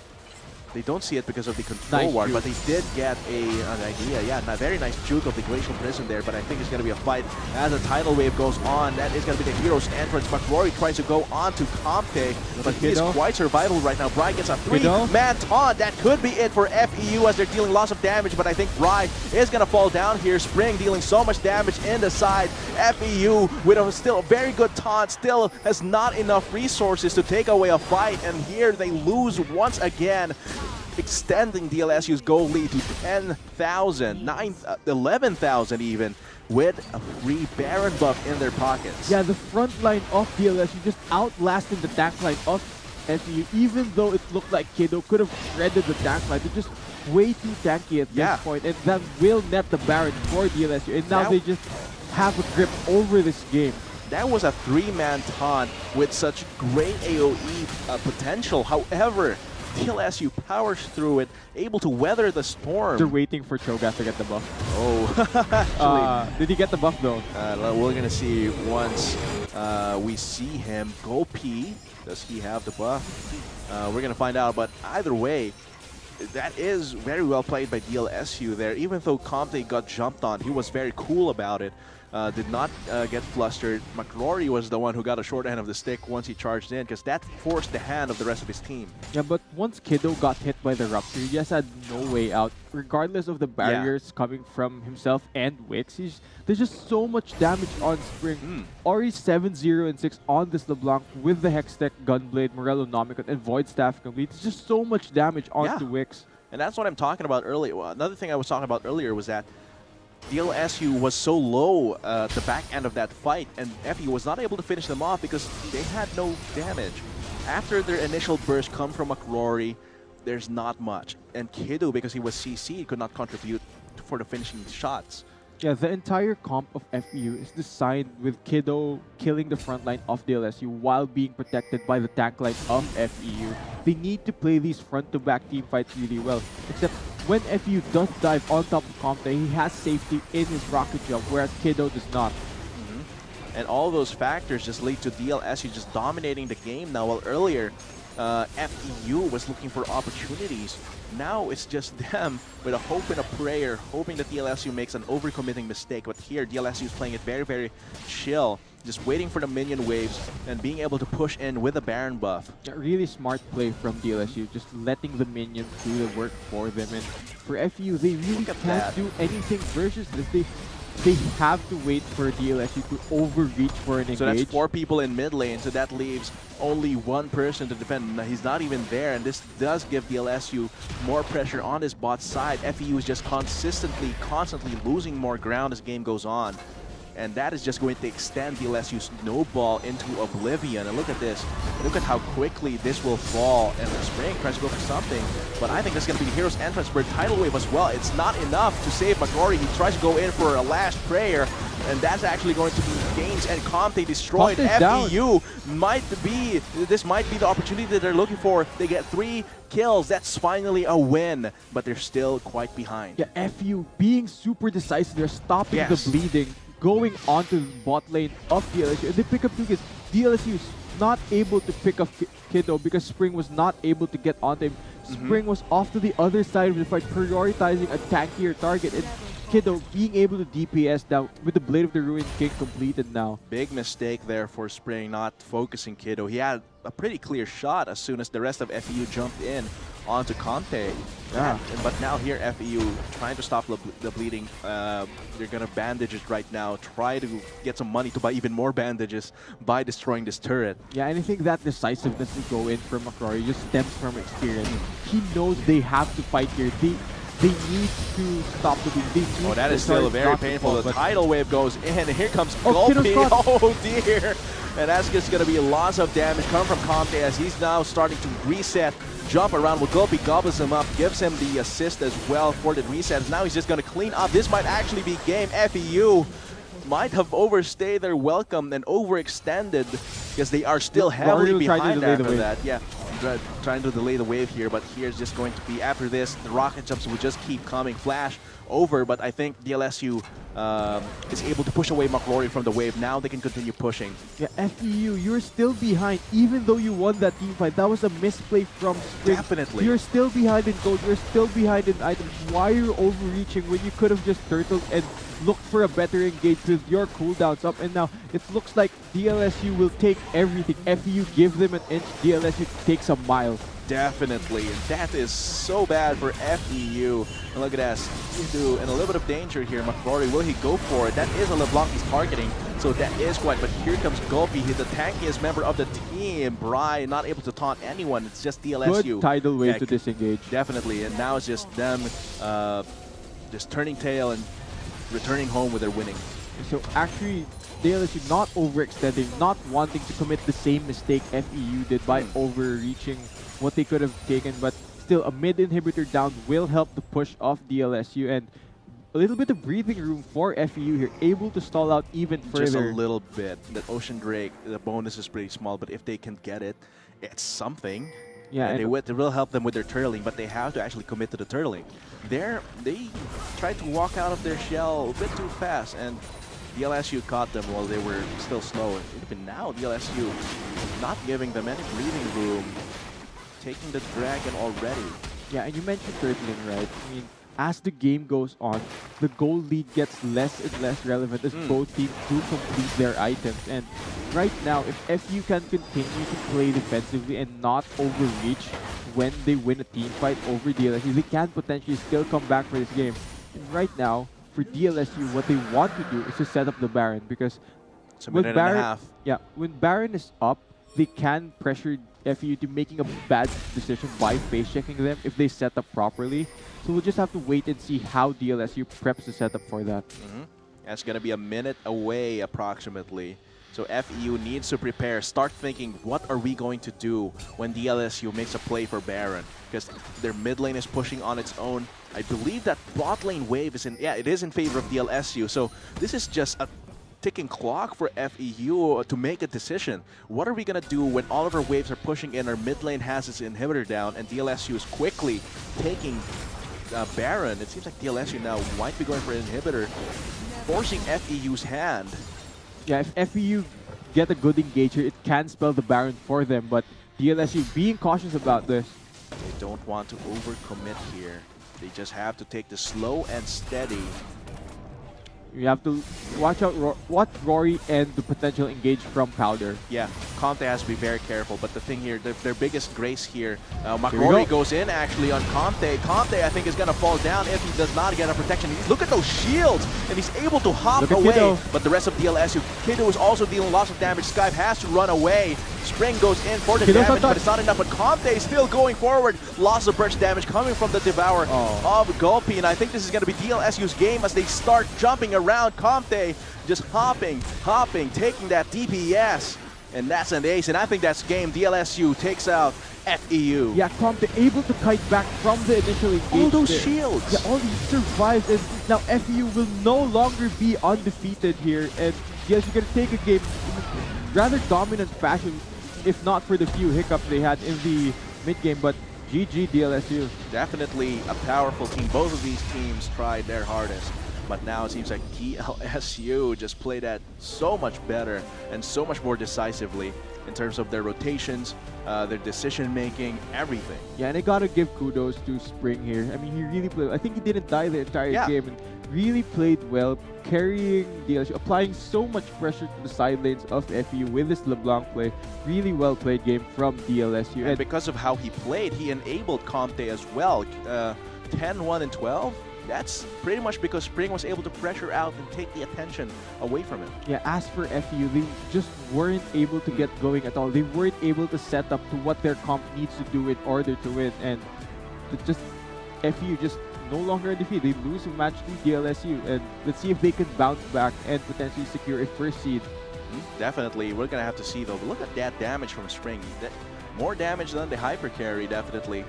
S4: They don't see it because of the control ward, but they did get an idea. Yeah, a very nice juke of the Glacial Prison there, but I think it's going to be a fight as a tidal wave goes on. That is going to be the hero's entrance. McCrory tries to go on to Comte, but he is quite survival right now. Bry gets a 3-man taunt. That could be it for FEU as they're dealing lots of damage, but I think Bry is going to fall down here. Spring dealing so much damage in the side. FEU with a still very good taunt, still has not enough resources to take away a fight, and here they lose once again, extending DLSU's goal lead to 10,000, 11,000 even, with a free Baron buff in their pockets.
S5: Yeah, the front line of DLSU just outlasting the tank line of FEU, even though it looked like Kiddo could have shredded the tank line. They're just way too tanky at this point, and that will net the Baron for DLSU, and now they just have a grip over this game.
S4: That was a 3-man taunt with such great AoE potential. However, DLSU powers through it, able to weather the storm.
S5: They're waiting for Cho'Gath to get the buff.
S4: Oh,
S5: did he get the buff though?
S4: We're gonna see once we see him. Go P. Does he have the buff? We're gonna find out. But either way, that is very well played by DLSU there. Even though Comte got jumped on, he was very cool about it. did not get flustered. McRory was the one who got a short end of the stick once he charged in, because that forced the hand of the rest of his team.
S5: Yeah, but once Kiddo got hit by the Rupture, he just had no way out. Regardless of the barriers coming from himself and Wix, there's just so much damage on Spring. Ori 7-0 and 6 on this LeBlanc with the Hextech, Gunblade, Morello Nomicon, and Void Staff complete. It's just so much damage onto Wix.
S4: And that's what I'm talking about earlier. Well, another thing I was talking about earlier was that DLSU was so low at the back end of that fight, and FEU was not able to finish them off because they had no damage. After their initial burst come from McRory, there's not much. And Kiddo, because he was CC, could not contribute for the finishing shots.
S5: Yeah, the entire comp of FEU is designed with Kiddo killing the front line of DLSU while being protected by the tank line of FEU. They need to play these front-to-back team fights really well, except when FEU does dive on top of Comte, he has safety in his rocket jump, whereas Kiddo does not.
S4: And all those factors just lead to DLSU just dominating the game now, while earlier FEU was looking for opportunities. Now it's just them with a hope and a prayer, hoping that DLSU makes an overcommitting mistake. But here, DLSU is playing it very, very chill, just waiting for the minion waves and being able to push in with a Baron buff.
S5: A really smart play from DLSU, just letting the minions do the work for them. And for FEU, they really can't do anything versus this. They have to wait for DLSU to overreach for an engage.
S4: So that's 4 people in mid lane, so that leaves only 1 person to defend. He's not even there, and this does give DLSU more pressure on his bot side. FEU is just constantly losing more ground as the game goes on. And that is just going to extend DLSU's snowball into oblivion. And look at this. Look at how quickly this will fall. And the Spring tries to go for something. But I think this is going to be the hero's entrance for a tidal wave as well. It's not enough to save McRory. He tries to go in for a last prayer. And that's actually going to be games and Comte destroyed. FEU this might be the opportunity that they're looking for. They get 3 kills. That's finally a win. But they're still quite behind.
S5: Yeah, FEU being super decisive. They're stopping the bleeding, going onto the bot lane of DLSU. And they pick up 2 kills. DLSU is not able to pick up Kiddo because Spring was not able to get onto him. Spring was off to the other side of the fight, prioritizing a tankier target. And Kiddo being able to DPS down with the Blade of the Ruined King completed now.
S4: Big mistake there for Spring, not focusing Kiddo. He had a pretty clear shot as soon as the rest of FEU jumped in onto Conte.
S5: Yeah.
S4: But now here FEU trying to stop the bleeding. They're gonna bandage it right now. Try to get some money to buy even more bandages by destroying this turret.
S5: Yeah, and I think that decisiveness to go in from McRory just stems from experience. He knows they have to fight here. They need to stop the bleeding.
S4: Oh, that is still very painful. The tidal wave goes in, and here comes Gulpy. Oh dear! And that's just going to be lots of damage coming from Comte as he's now starting to reset, jump around with Gulpy, gobbles him up, gives him the assist as well for the reset. Now he's just going to clean up. This might actually be game. FEU might have overstayed their welcome and overextended because they are still heavily behind after that. Yeah, trying to delay the wave here, but here's just going to be, after this, the rocket jumps will just keep coming. Flash over, but I think DLSU is able to push away McRory from the wave. Now they can continue pushing.
S5: Yeah, FEU, you're still behind, even though you won that team fight. That was a misplay from Spring.
S4: Definitely.
S5: You're still behind in gold, you're still behind in items. Why are you overreaching when you could have just turtled and looked for a better engage with your cooldowns up? And now it looks like DLSU will take everything. FEU give them an inch, DLSU takes a mile.
S4: Definitely, and that is so bad for FEU. And look at that, Skido in a little bit of danger here. McRory, will he go for it? That is a LeBlanc he's targeting, so that is quite. But here comes Gulpy, he's the tankiest member of the team. Bry not able to taunt anyone, it's just DLSU.
S5: Good tidal wave to disengage.
S4: Definitely, and now it's just them just turning tail and returning home with their winning.
S5: So actually, DLSU not overextending, not wanting to commit the same mistake FEU did by overreaching what they could have taken, but still a mid inhibitor down will help the push of DLSU, and a little bit of breathing room for FEU here, able to stall out even further.
S4: Just a little bit. The Ocean Drake, the bonus is pretty small, but if they can get it, it's something.
S5: Yeah,
S4: and it will help them with their turtling, but they have to actually commit to the turtling. They tried to walk out of their shell a bit too fast, and DLSU caught them while they were still slow. Even now, DLSU not giving them any breathing room, taking the dragon already.
S5: Yeah, and you mentioned turtling, right? I mean, as the game goes on, the goal lead gets less and less relevant as both teams do complete their items. And right now, if FEU can continue to play defensively and not overreach when they win a team fight over DLSU, they can potentially still come back for this game. And right now, for DLSU, what they want to do is to set up the Baron, because
S4: it's a minute and a half.
S5: Yeah, when Baron is up, they can pressure FEU to making a bad decision by face checking them if they set up properly. So we'll just have to wait and see how DLSU preps the setup for that.
S4: That's going to be a minute away approximately. So FEU needs to prepare, start thinking, what are we going to do when DLSU makes a play for Baron? Because their mid lane is pushing on its own. I believe that bot lane wave is in, yeah, it is in favor of DLSU. So this is just a ticking clock for FEU to make a decision. What are we going to do when all of our waves are pushing in, our mid lane has its inhibitor down, and DLSU is quickly taking Baron? It seems like DLSU now might be going for an inhibitor, forcing FEU's hand.
S5: Yeah, if FEU get a good engager, it can spell the Baron for them, but DLSU being cautious about this.
S4: They don't want to overcommit here. They just have to take the slow and steady.
S5: You have to watch out Rory and the potential engage from Powder.
S4: Yeah, Conte has to be very careful, but the thing here, their biggest grace here, McRory goes in actually on Conte. Conte, I think, is going to fall down if he does not get a protection. Look at those shields, and he's able to hop away. Kiddo. But the rest of DLSU, Kiddo is also dealing lots of damage. Skype has to run away. Spring goes in for the damage, but it's not enough. But Conte is still going forward. Lots of burst damage coming from the Devour of Gulpy, and I think this is going to be DLSU's game as they start jumping around. Conte just hopping, taking that DPS, and that's an ace, and I think that's game. DLSU takes out FEU.
S5: Yeah, Conte able to kite back from the initial engage.
S4: All those shields.
S5: Yeah, all these survives, and now FEU will no longer be undefeated here, and yes, you're going to take a game in rather dominant fashion, if not for the few hiccups they had in the mid-game, but GG DLSU.
S4: Definitely a powerful team. Both of these teams tried their hardest. But now it seems like DLSU just played that so much better and so much more decisively in terms of their rotations, their decision-making, everything.
S5: Yeah, and I gotta give kudos to Spring here. I mean, he really played. I think he didn't die the entire game and really played well, carrying DLSU, applying so much pressure to the side lanes of FEU with this LeBlanc play. Really well played game from DLSU.
S4: And because of how he played, he enabled Comte as well. 10-1 and 12. That's pretty much because Spring was able to pressure out and take the attention away from him.
S5: Yeah, as for FEU, they just weren't able to get going at all. They weren't able to set up to what their comp needs to do in order to win. And FEU just no longer a defeat. They lose a match to DLSU. And let's see if they can bounce back and potentially secure a first seed.
S4: Definitely. We're going to have to see, though. But look at that damage from Spring. More damage than the hyper carry, definitely.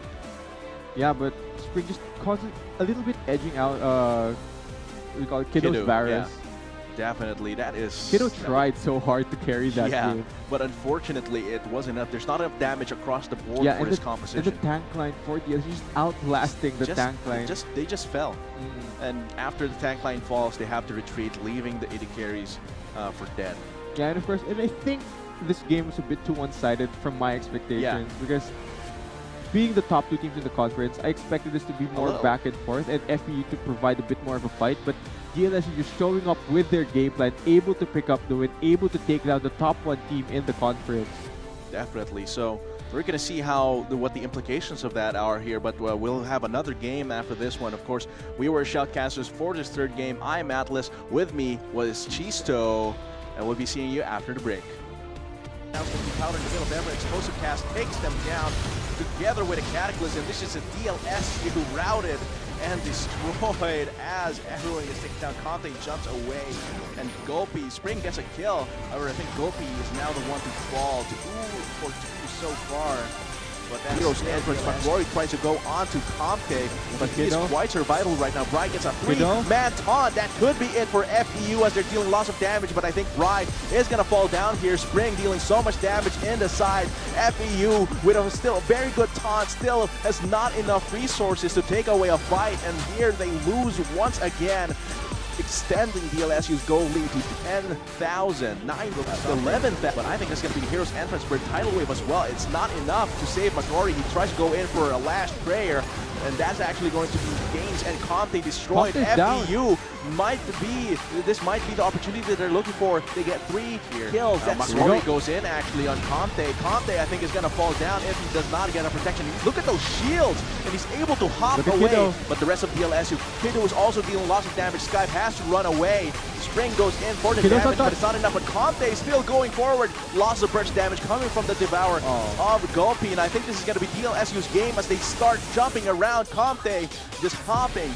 S5: Yeah, but Spring just constantly a little bit edging out, we call it Kiddo's Varus.
S4: Yeah. Definitely, that is...
S5: Kiddo tried so hard to carry that game.
S4: But unfortunately, it wasn't enough. There's not enough damage across the board for this composition.
S5: And the tank line for DLSU just outlasting the tank line.
S4: They just fell. And after the tank line falls, they have to retreat, leaving the AD carries for dead.
S5: Yeah, and of course, and I think this game was a bit too one-sided from my expectations because being the top two teams in the conference, I expected this to be more back and forth and FEU to provide a bit more of a fight, but DLSU just showing up with their game plan, able to pick up the win, able to take down the top one team in the conference.
S4: Definitely. So we're going to see what the implications of that are here, but we'll have another game after this one. Of course, we were Shoutcasters for this third game. I'm Atlas. With me was Chisto, and we'll be seeing you after the break. Now Powder in the middle, Bever Explosive Cast takes them down together with a Cataclysm. This is a DLSU routed and destroyed as everyone is taken down. Conte jumps away, and Gulpy, Spring gets a kill. However, I think Gulpy is now the one to fall to for 2 so far. But that's Hero's entrance, but Rory tries to go on to Comte, but he is quite survivable right now. Bry gets a 3-man taunt. That could be it for FEU as they're dealing lots of damage, but I think Bry is going to fall down here. Spring dealing so much damage in the side. FEU with a still very good taunt, still has not enough resources to take away a fight, and here they lose once again, extending DLSU's goal lead to 10,000, 11,000. But I think that's going to be the Hero's entrance for a tidal wave as well. It's not enough to save McRory. He tries to go in for a last prayer, and that's actually going to be gains, and Comte destroyed.
S5: Comte's down.
S4: FEU this might be the opportunity that they're looking for. They get 3 kills. McCrory goes in actually on Comte. Comte, I think, is going to fall down if he does not get a protection. Look at those shields, and he's able to hop away. But the rest of DLSU, Kiddo is also dealing lots of damage. Skype has to run away. Spring goes in for the damage, but it's not enough. But Comte is still going forward. Lots of burst damage coming from the Devour of Gulpy, and I think this is going to be DLSU's game as they start jumping around. Comte just hopping,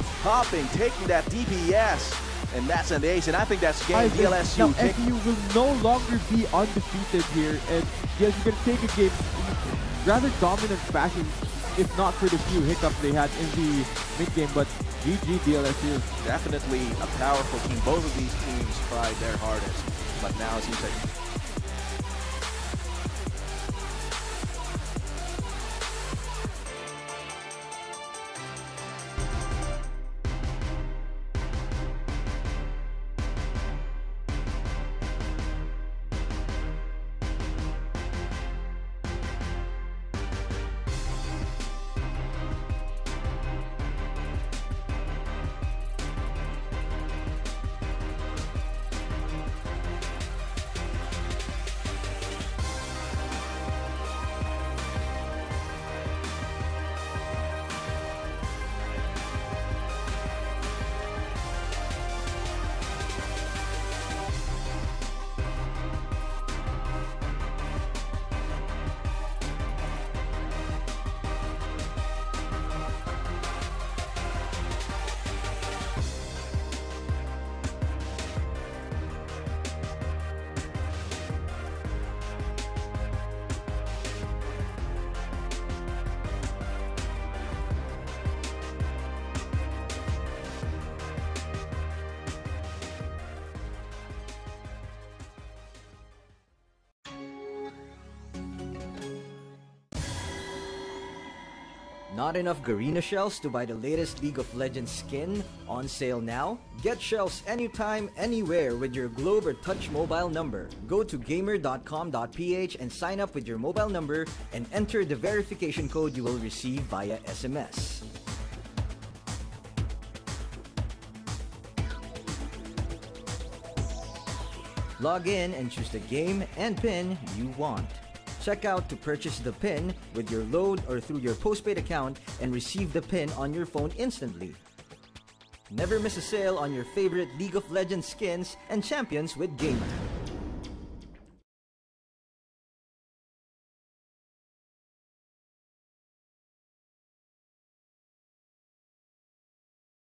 S4: taking that DPS, and that's an ace, and I think that's game. DLSU.
S5: Now FEU will no longer be undefeated here, and DLSU can take a game in rather dominant fashion, if not for the few hiccups they had in the mid game. But GG DLSU.
S4: Definitely a powerful team. Both of these teams tried their hardest, but now it seems like
S6: Not enough Garena shells to buy the latest League of Legends skin? On sale now? Get shells anytime, anywhere with your Globe or Touch mobile number. Go to gamer.com.ph and sign up with your mobile number and enter the verification code you will receive via SMS. Log in and choose the game and pin you want. Check out to purchase the pin with your load or through your postpaid account and receive the pin on your phone instantly. Never miss a sale on your favorite League of Legends skins and champions with Gamer.